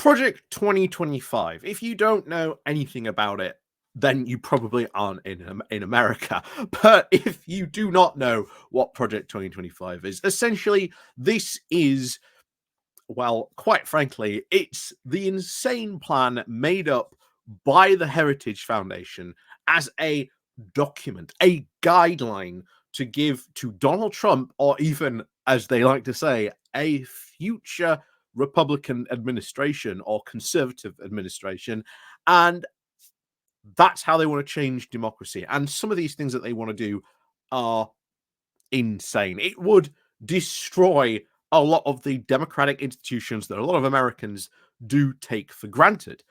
Project 2025. If you don't know anything about it, then you probably aren't in America. But if you do not know what Project 2025 is, essentially, this is, well, quite frankly, it's the insane plan made up by the Heritage Foundation as a document, a guideline to give to Donald Trump, or even, as they like to say, a future Republican administration or conservative administration. And that's how they want to change democracy. And some of these things that they want to do are insane. It would destroy a lot of the democratic institutions that a lot of Americans do take for granted.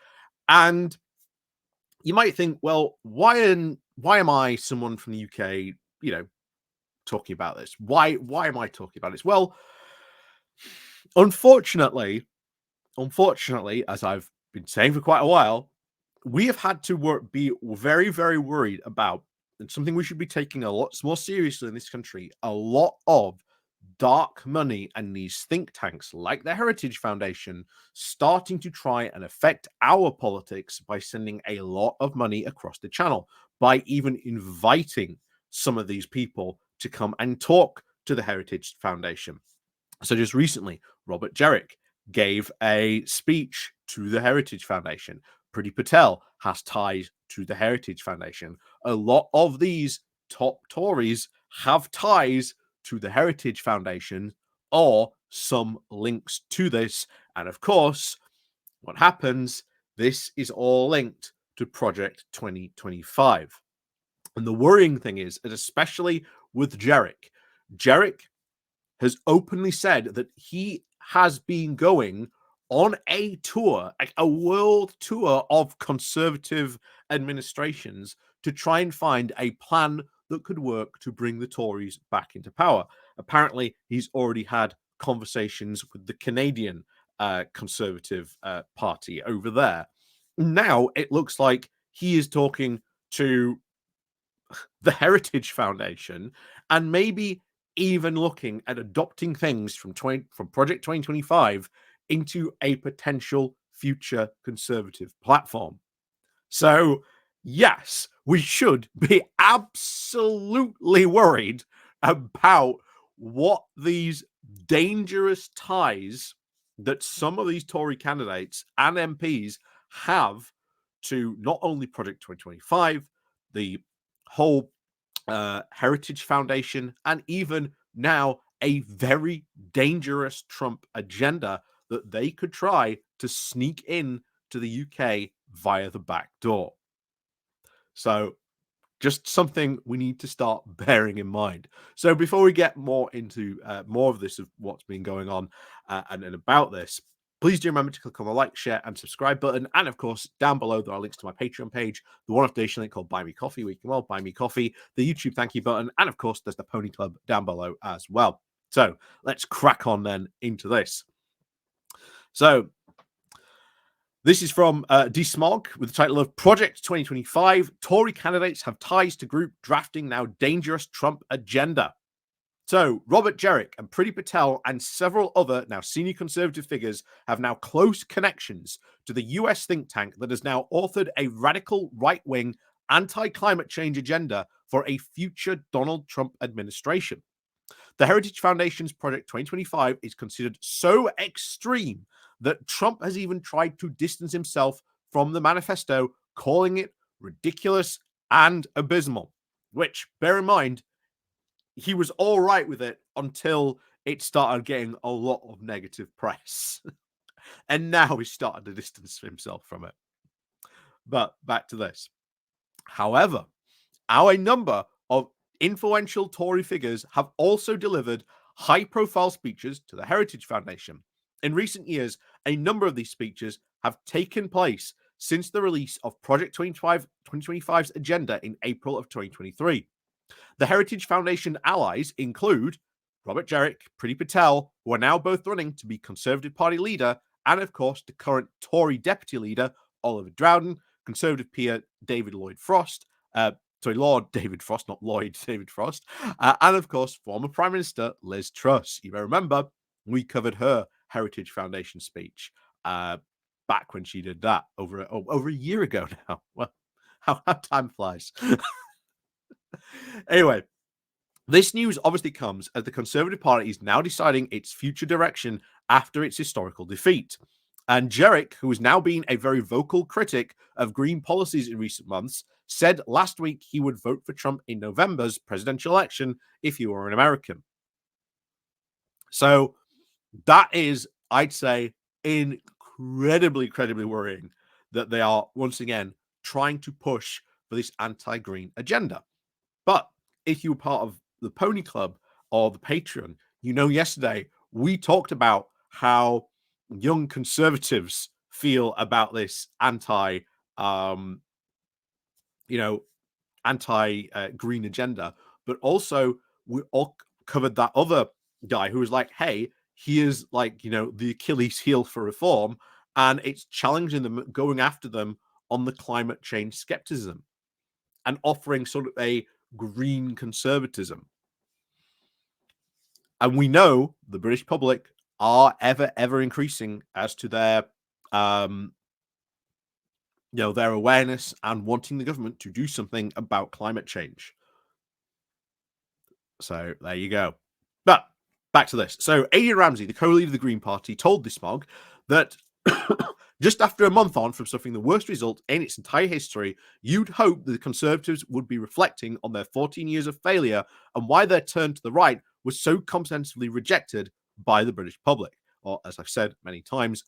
And you might think, well, why am I, someone from the UK, talking about this? Why am I talking about this? Well, unfortunately, as I've been saying for quite a while, we have had to be very, very worried about, and something we should be taking a lot more seriously in this country, a lot of dark money and these think tanks like the Heritage Foundation starting to try and affect our politics by sending a lot of money across the channel, by even inviting some of these people to come and talk to the Heritage Foundation. So just recently, Robert Jenrick gave a speech to the Heritage Foundation. Priti Patel has ties to the Heritage Foundation. A lot of these top Tories have ties to the Heritage Foundation or some links to this. And of course, what happens, this is all linked to Project 2025. And the worrying thing is, and especially with Jenrick has openly said that he has been going on a tour, a world tour of conservative administrations to try and find a plan that could work to bring the Tories back into power. Apparently, he's already had conversations with the Canadian Conservative Party over there. Now it looks like he is talking to the Heritage Foundation and maybe even looking at adopting things from Project 2025 into a potential future conservative platform. So, yes, we should be absolutely worried about what these dangerous ties that some of these Tory candidates and MPs have to not only Project 2025, the whole Heritage Foundation, and even now a very dangerous Trump agenda that they could try to sneak in to the UK via the back door. So just something we need to start bearing in mind. So before we get more into more of this, of what's been going on and about this, please do remember to click on the like, share, and subscribe button. And of course, down below, there are links to my Patreon page, the one-off donation link called Buy Me Coffee, where you can, well, buy me coffee, the YouTube thank you button, and of course, there's the Pony Club down below as well. So let's crack on then into this. So this is from DSmog with the title of Project 2025. Tory candidates have ties to group drafting now dangerous Trump agenda. So Robert Jenrick and Priti Patel and several other now senior conservative figures have now close connections to the US think tank that has now authored a radical right-wing anti-climate change agenda for a future Donald Trump administration. The Heritage Foundation's Project 2025 is considered so extreme that Trump has even tried to distance himself from the manifesto, calling it ridiculous and abysmal, which, bear in mind, he was all right with it until it started getting a lot of negative press. And now he's started to distance himself from it. But back to this. However, a number of influential Tory figures have also delivered high-profile speeches to the Heritage Foundation. In recent years, a number of these speeches have taken place since the release of Project 2025's agenda in April of 2023. The Heritage Foundation allies include Robert Jenrick, Priti Patel, who are now both running to be Conservative Party leader, and of course the current Tory deputy leader, Oliver Dowden, Conservative peer David Lloyd Frost, Lord David Frost, not Lloyd David Frost, and of course former Prime Minister Liz Truss. You may remember we covered her Heritage Foundation speech back back when she did that over a year ago now. Well, how time flies. Anyway, this news obviously comes as the Conservative Party is now deciding its future direction after its historical defeat. And Jenrick, who has now been a very vocal critic of Green policies in recent months, said last week he would vote for Trump in November's presidential election if he were an American. So that is, I'd say, incredibly worrying that they are once again trying to push for this anti-green agenda. But if you were part of the Pony Club or the Patreon, you know, yesterday we talked about how young conservatives feel about this anti-green agenda, but also we all covered that other guy who was like, hey, he is like, the Achilles heel for reform, and it's challenging them, going after them on the climate change skepticism and offering sort of a green conservatism. And we know the British public are ever increasing as to their their awareness and wanting the government to do something about climate change. So there you go. But back to this. So Adrian Ramsey, the co-leader of the Green Party, told this Smog that just after a month on from suffering the worst result in its entire history, you'd hope that the Conservatives would be reflecting on their 14 years of failure and why their turn to the right was so comprehensively rejected by the British public. Or, as I've said many times,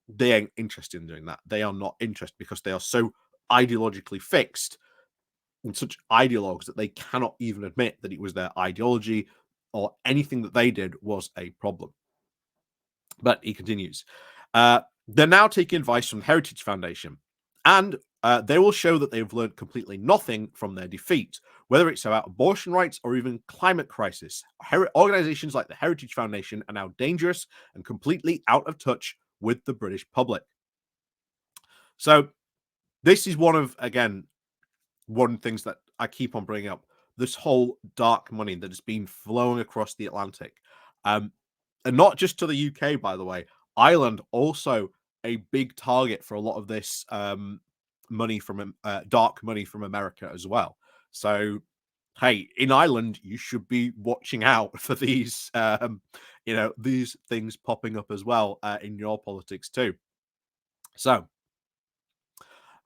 they ain't interested in doing that. They are not interested because they are so ideologically fixed and such ideologues that they cannot even admit that it was their ideology or anything that they did was a problem. But he continues. They're now taking advice from the Heritage Foundation, and they will show that they've learned completely nothing from their defeat, whether it's about abortion rights or even climate crisis. Organizations like the Heritage Foundation are now dangerous and completely out of touch with the British public. So this is one of things that I keep on bringing up, this whole dark money that has been flowing across the Atlantic. And not just to the UK, by the way. Ireland also a big target for a lot of this money from dark money from America as well. So, hey, in Ireland, you should be watching out for these, these things popping up as well in your politics too. So,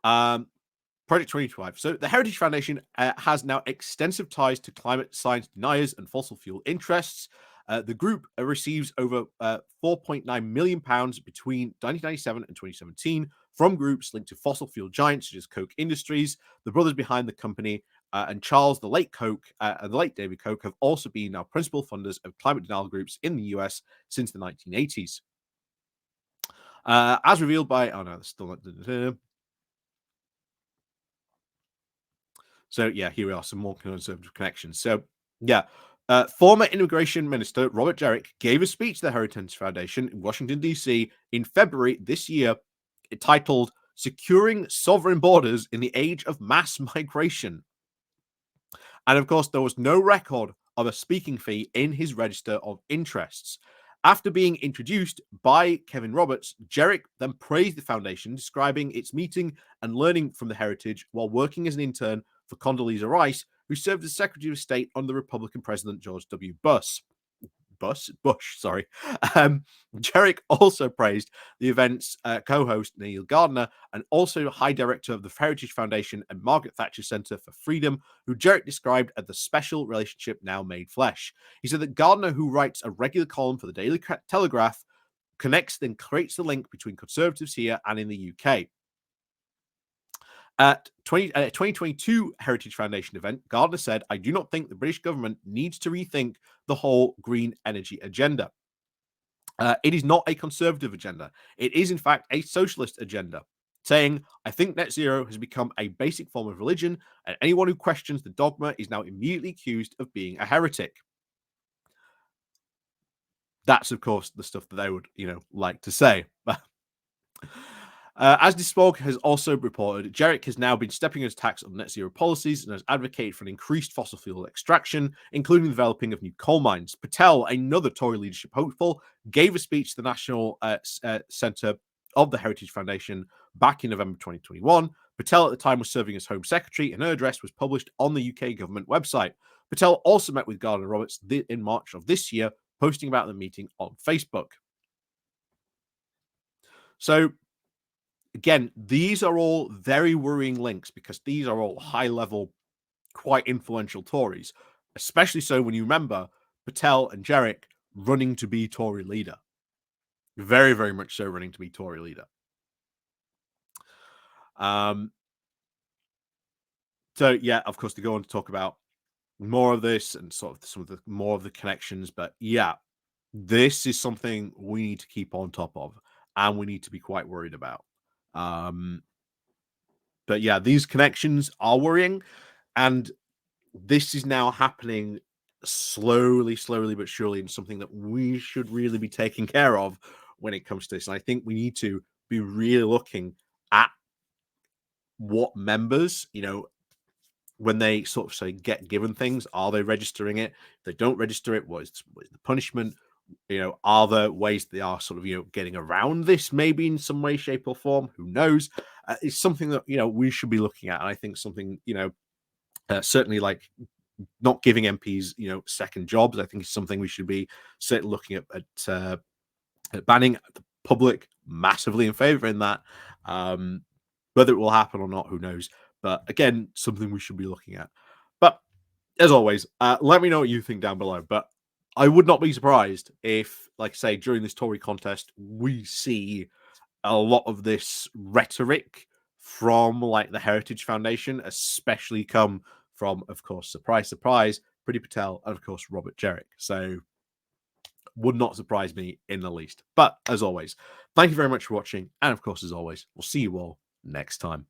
Project 2025. So the Heritage Foundation has now extensive ties to climate science deniers and fossil fuel interests. The group receives over £4.9 million between 1997 and 2017 from groups linked to fossil fuel giants such as Koch Industries. The brothers behind the company and Charles, the late Koch, and the late David Koch have also been now principal funders of climate denial groups in the US since the 1980s. As revealed by... Oh, no, that's still not... So, yeah, here we are, some more conservative connections. So, yeah, former Immigration Minister Robert Jenrick gave a speech to the Heritage Foundation in Washington, D.C. in February this year, titled Securing Sovereign Borders in the Age of Mass Migration. And, of course, there was no record of a speaking fee in his register of interests. After being introduced by Kevin Roberts, Jenrick then praised the foundation, describing its meeting and learning from the Heritage while working as an intern for Condoleezza Rice, who served as Secretary of State under Republican President George W. Bush. Jenrick also praised the event's co-host Neil Gardner and also High Director of the Heritage Foundation and Margaret Thatcher Center for Freedom, who Jenrick described as the special relationship now made flesh. He said that Gardner, who writes a regular column for the Daily Telegraph, connects and creates the link between conservatives here and in the UK. At 2022 Heritage Foundation event, Gardner said, I do not think the British government needs to rethink the whole green energy agenda. It is not a conservative agenda. It is, in fact, a socialist agenda, saying, I think net zero has become a basic form of religion, and anyone who questions the dogma is now immediately accused of being a heretic. That's, of course, the stuff that they would, like to say. As Despog has also reported, Jenrick has now been stepping his attacks on net zero policies and has advocated for an increased fossil fuel extraction, including the developing of new coal mines. Patel, another Tory leadership hopeful, gave a speech to the National Centre of the Heritage Foundation back in November 2021. Patel at the time was serving as Home Secretary, and her address was published on the UK government website. Patel also met with Gardner Roberts in March of this year, posting about the meeting on Facebook. So, again, these are all very worrying links because these are all high-level, quite influential Tories, especially so when you remember Patel and Jenrick running to be Tory leader. Very, very much so running to be Tory leader. So, yeah, of course, they go on to talk about more of this and sort of some of the more of the connections. But yeah, this is something we need to keep on top of and we need to be quite worried about. But yeah, these connections are worrying, and this is now happening slowly but surely, and something that we should really be taking care of when it comes to this. And I think we need to be really looking at what members, when they sort of say get given things, are they registering it? If they don't register it, what is the punishment? Are there ways they are sort of, getting around this maybe in some way, shape, or form? Who knows? It's something that, we should be looking at. And I think something, certainly like not giving MPs, second jobs, I think is something we should be certainly looking at banning. The public massively in favor in that. Whether it will happen or not, who knows? But again, something we should be looking at. But as always, let me know what you think down below. But I would not be surprised if, like I say, during this Tory contest, we see a lot of this rhetoric from like the Heritage Foundation, especially come from, of course, surprise, surprise, Priti Patel, and of course, Robert Jenrick. So would not surprise me in the least. But as always, thank you very much for watching. And of course, as always, we'll see you all next time.